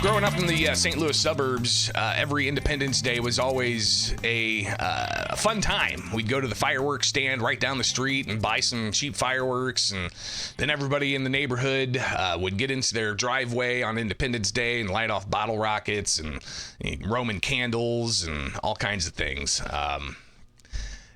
Growing up in the St. Louis suburbs, every Independence Day was always a fun time. We'd go to the fireworks stand right down the street and buy some cheap fireworks, and then everybody in the neighborhood would get into their driveway on Independence Day and light off bottle rockets and Roman candles and all kinds of things.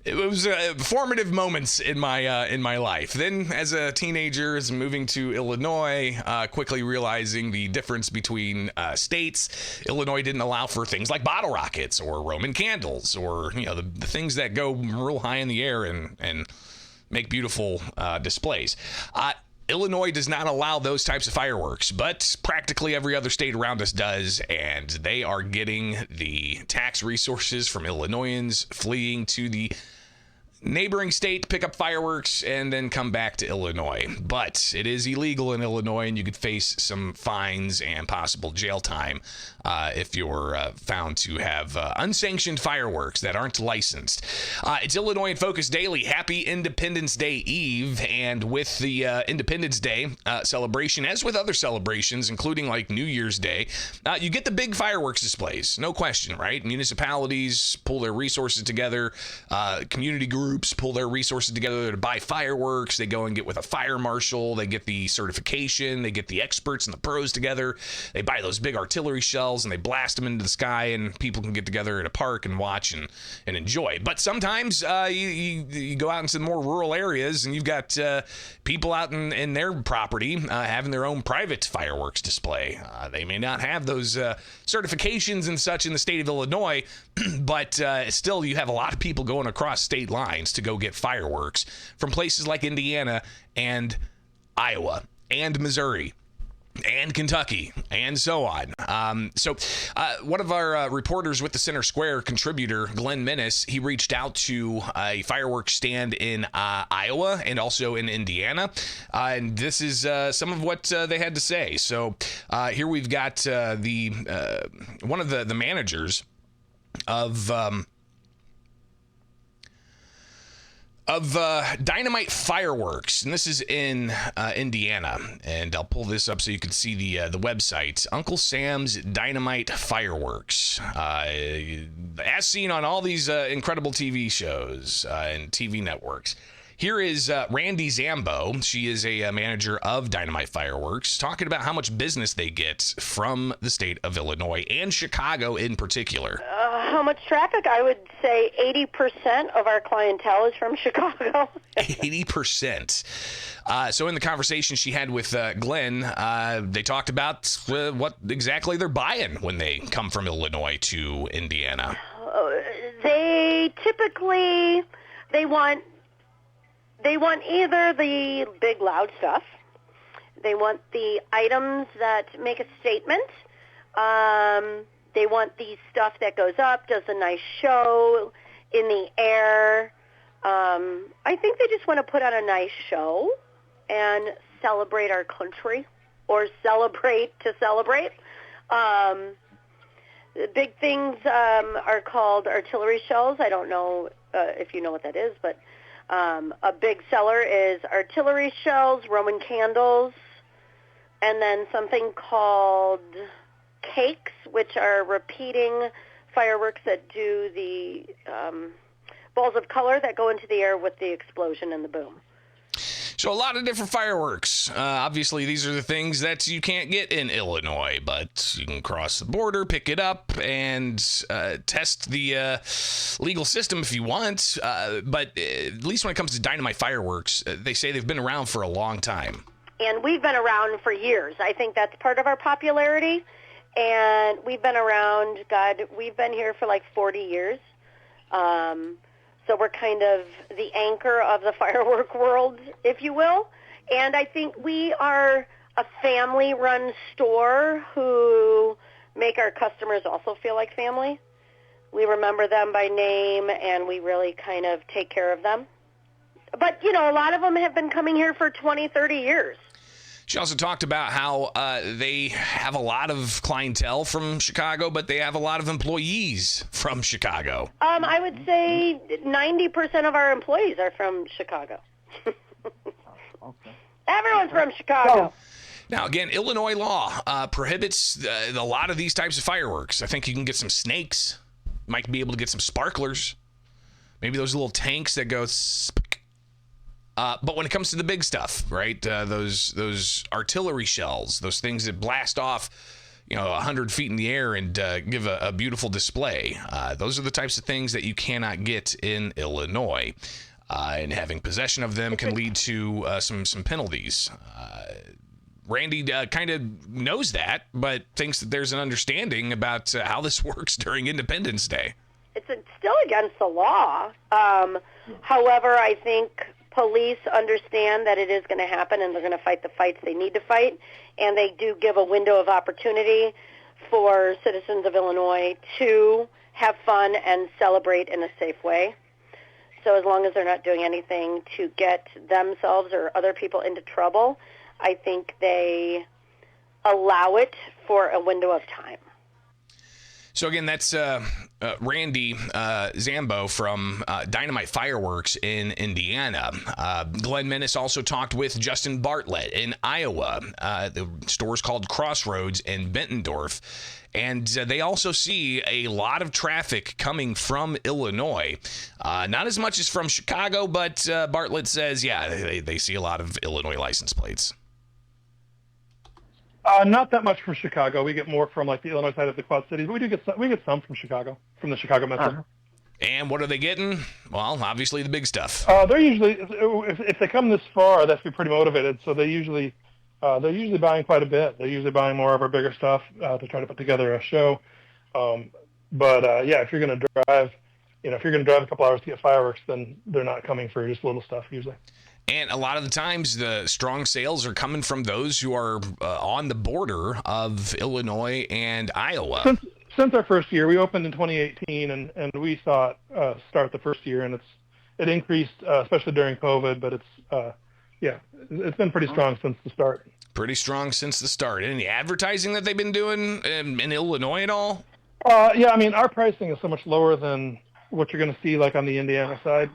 It was formative moments in my life. Then, as a teenager, as moving to Illinois, quickly realizing the difference between states. Illinois didn't allow for things like bottle rockets or Roman candles or the things that go real high in the air and make beautiful displays. Illinois does not allow those types of fireworks, but practically every other state around us does, and they are getting the tax resources from Illinoisans fleeing to the neighboring state to pick up fireworks and then come back to Illinois. But it is illegal in Illinois, and you could face some fines and possible jail time if you're found to have unsanctioned fireworks that aren't licensed. It's Illinois in Focus Daily. Happy Independence Day Eve. And with the Independence Day celebration, as with other celebrations, including like New Year's Day, you get the big fireworks displays. No question, right? Municipalities pull their resources together. Community groups pull their resources together to buy fireworks. They go and get with a fire marshal. They get the certification. They get the experts and the pros together. They buy those big artillery shells and they blast them into the sky, and people can get together at a park and watch and enjoy. But sometimes you go out into the more rural areas and you've got people out in their property having their own private fireworks display. They may not have those certifications and such in the state of Illinois, but still you have a lot of people going across state lines to go get fireworks from places like Indiana and Iowa and Missouri and Kentucky, and so on. So one of our reporters with the Center Square, contributor Glenn Minnis, he reached out to a fireworks stand in Iowa and also in Indiana, and this is some of what they had to say. So here we've got the one of the managers of Dynamite Fireworks, and this is in Indiana, and I'll pull this up so you can see the website. Uncle Sam's Dynamite Fireworks, as seen on all these incredible TV shows and TV networks. Here is Randy Zambo. She is a manager of Dynamite Fireworks, talking about how much business they get from the state of Illinois and Chicago in particular. How much traffic? I would say 80% of our clientele is from Chicago. 80%. So in the conversation she had with Glenn, they talked about what exactly they're buying when they come from Illinois to Indiana. They typically, they want either the big loud stuff, they want the items that make a statement, they want the stuff that goes up, does a nice show in the air. I think they just want to put on a nice show and celebrate our country, or celebrate to celebrate. The big things are called artillery shells. I don't know if you know what that is, but a big seller is artillery shells, Roman candles, and then something called cakes, which are repeating fireworks that do the balls of color that go into the air with the explosion and the boom. So a lot of different fireworks. Obviously, these are the things that you can't get in Illinois, but you can cross the border, pick it up, and test the legal system if you want. But at least when it comes to Dynamite Fireworks, they say they've been around for a long time. And we've been around for years. I think that's part of our popularity. And we've been around, we've been here for like 40 years. So we're kind of the anchor of the firework world, if you will. And I think we are a family-run store who make our customers also feel like family. We remember them by name, and we really kind of take care of them. But, a lot of them have been coming here for 20, 30 years. She also talked about how they have a lot of clientele from Chicago, but they have a lot of employees from Chicago. I would say 90% of our employees are from Chicago. Okay. Everyone's from Chicago. Now, again, Illinois law prohibits a lot of these types of fireworks. I think you can get some snakes. Might be able to get some sparklers. Maybe those little tanks that go... but when it comes to the big stuff, right, those artillery shells, those things that blast off, 100 feet in the air and give a beautiful display, those are the types of things that you cannot get in Illinois. And having possession of them can lead to some penalties. Randy kind of knows that, but thinks that there's an understanding about how this works during Independence Day. It's still against the law. However, I think police understand that it is going to happen, and they're going to fight the fights they need to fight, and they do give a window of opportunity for citizens of Illinois to have fun and celebrate in a safe way. So as long as they're not doing anything to get themselves or other people into trouble, I think they allow it for a window of time. So again, that's Randy Zambo from Dynamite Fireworks in Indiana. Glenn Menace also talked with Justin Bartlett in Iowa. The store's called Crossroads in Bettendorf. And they also see a lot of traffic coming from Illinois. Not as much as from Chicago, but Bartlett says, yeah, they see a lot of Illinois license plates. Not that much from Chicago. We get more from like the Illinois side of the Quad Cities, but we get some from Chicago, from the Chicago metro. Uh-huh. And what are they getting? Well, obviously the big stuff. They're usually, if they come this far, they have to be pretty motivated. So they're usually buying quite a bit. They're usually buying more of our bigger stuff to try to put together a show. If you're going to drive, a couple hours to get fireworks, then they're not coming for just little stuff usually. And a lot of the times, the strong sales are coming from those who are on the border of Illinois and Iowa. Since our first year, we opened in 2018, and we saw it start the first year, and it increased, especially during COVID. But it's been pretty strong since the start. Pretty strong since the start. Any advertising that they've been doing in Illinois at all? Our pricing is so much lower than what you're going to see like on the Indiana side.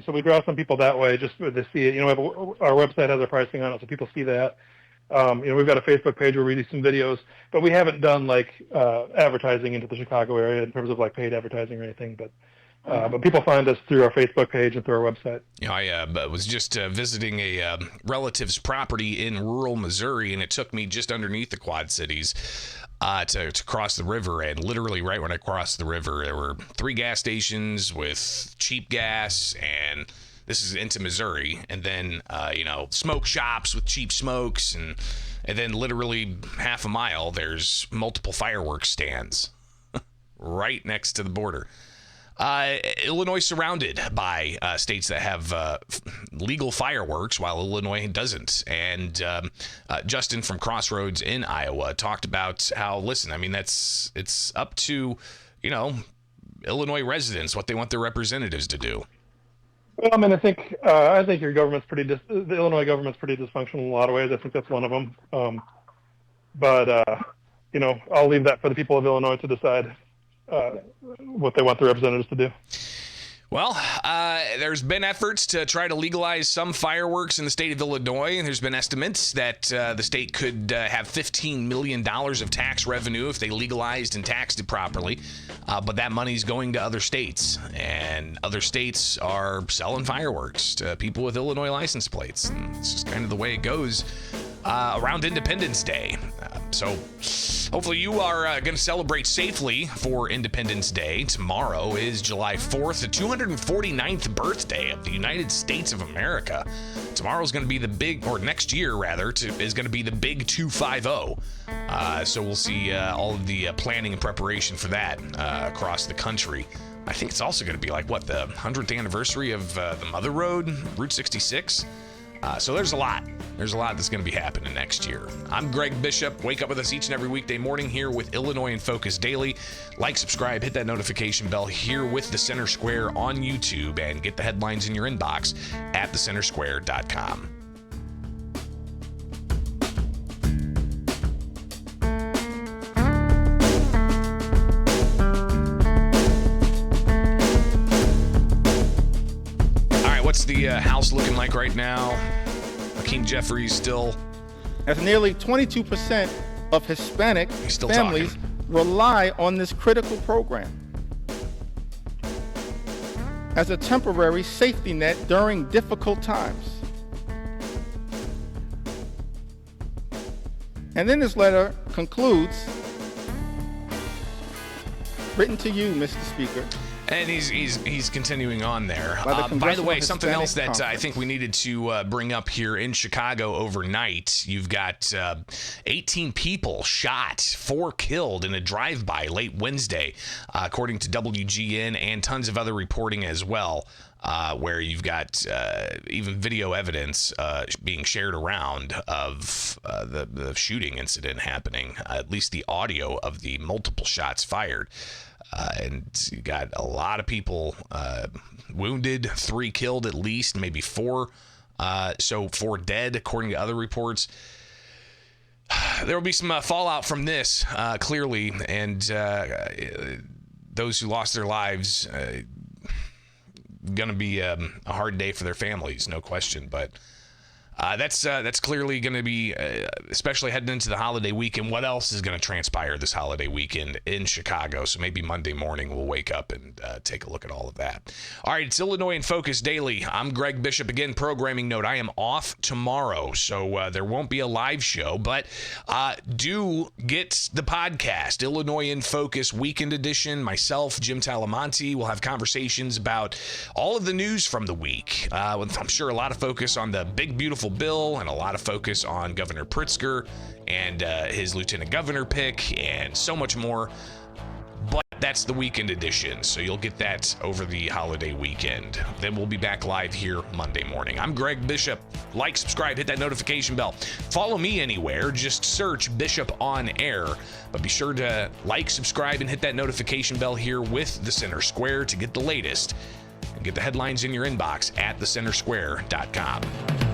So we draw some people that way just to see it. Our website has our pricing on it, so people see that. We've got a Facebook page where we do some videos, but we haven't done like advertising into the Chicago area in terms of like paid advertising or anything. But people find us through our Facebook page and through our website. I was just visiting a relative's property in rural Missouri, and it took me just underneath the Quad Cities to cross the river. And literally right when I crossed the river, there were 3 gas stations with cheap gas, and this is into Missouri. And then, smoke shops with cheap smokes. And then literally half a mile, there's multiple fireworks stands right next to the border. Illinois surrounded by states that have legal fireworks, while Illinois doesn't. And Justin from Crossroads in Iowa talked about how, it's up to, Illinois residents what they want their representatives to do. Well, I think your government's the Illinois government's pretty dysfunctional in a lot of ways. I think that's one of them. I'll leave that for the people of Illinois to decide what they want their representatives to do. Well, there's been efforts to try to legalize some fireworks in the state of Illinois, and there's been estimates that the state could have $15 million of tax revenue if they legalized and taxed it properly. But that money's going to other states, and other states are selling fireworks to people with Illinois license plates. And it's just kind of the way it goes around Independence Day. So hopefully you are going to celebrate safely for Independence Day. Tomorrow is July 4th, the 249th birthday of the United States of America. Tomorrow's going to be the big, or next year rather, is going to be the big 250. So we'll see all of the planning and preparation for that across the country. I think it's also going to be like, the 100th anniversary of the Mother Road, Route 66. So there's a lot. There's a lot that's going to be happening next year. I'm Greg Bishop. Wake up with us each and every weekday morning here with Illinois in Focus Daily. Like, subscribe, hit that notification bell here with The Center Square on YouTube, and get the headlines in your inbox at thecentersquare.com. What's the house looking like right now? Hakeem Jeffries still as nearly 22% of Hispanic still families rely on this critical program as a temporary safety net during difficult times. And then this letter concludes, written to you, Mr. Speaker. And he's continuing on there. By the way, something else that I think we needed to bring up here in Chicago overnight. You've got 18 people shot, 4 killed in a drive-by late Wednesday, according to WGN, and tons of other reporting as well, where you've got even video evidence being shared around of the shooting incident happening, at least the audio of the multiple shots fired. And you got a lot of people wounded, 3 killed at least, maybe 4. So 4 dead, according to other reports. There will be some fallout from this, clearly, and those who lost their lives, going to be a hard day for their families, no question. But that's clearly going to be, especially heading into the holiday weekend. What else is going to transpire this holiday weekend in Chicago? So maybe Monday morning we'll wake up and take a look at all of that. All right, it's Illinois in Focus Daily. I'm Greg Bishop. Again, programming note, I am off tomorrow, so there won't be a live show, but do get the podcast, Illinois in Focus Weekend Edition. Myself, Jim Talamonte, will have conversations about all of the news from the week. I'm sure a lot of focus on the big, beautiful bill and a lot of focus on Governor Pritzker and his lieutenant governor pick and so much more. But that's the weekend edition, so you'll get that over the holiday weekend. Then we'll be back live here Monday morning. I'm Greg Bishop. Like, subscribe, hit that notification bell. Follow me anywhere. Just search Bishop on Air. But be sure to like, subscribe, and hit that notification bell here with the Center Square to get the latest and get the headlines in your inbox at thecentersquare.com.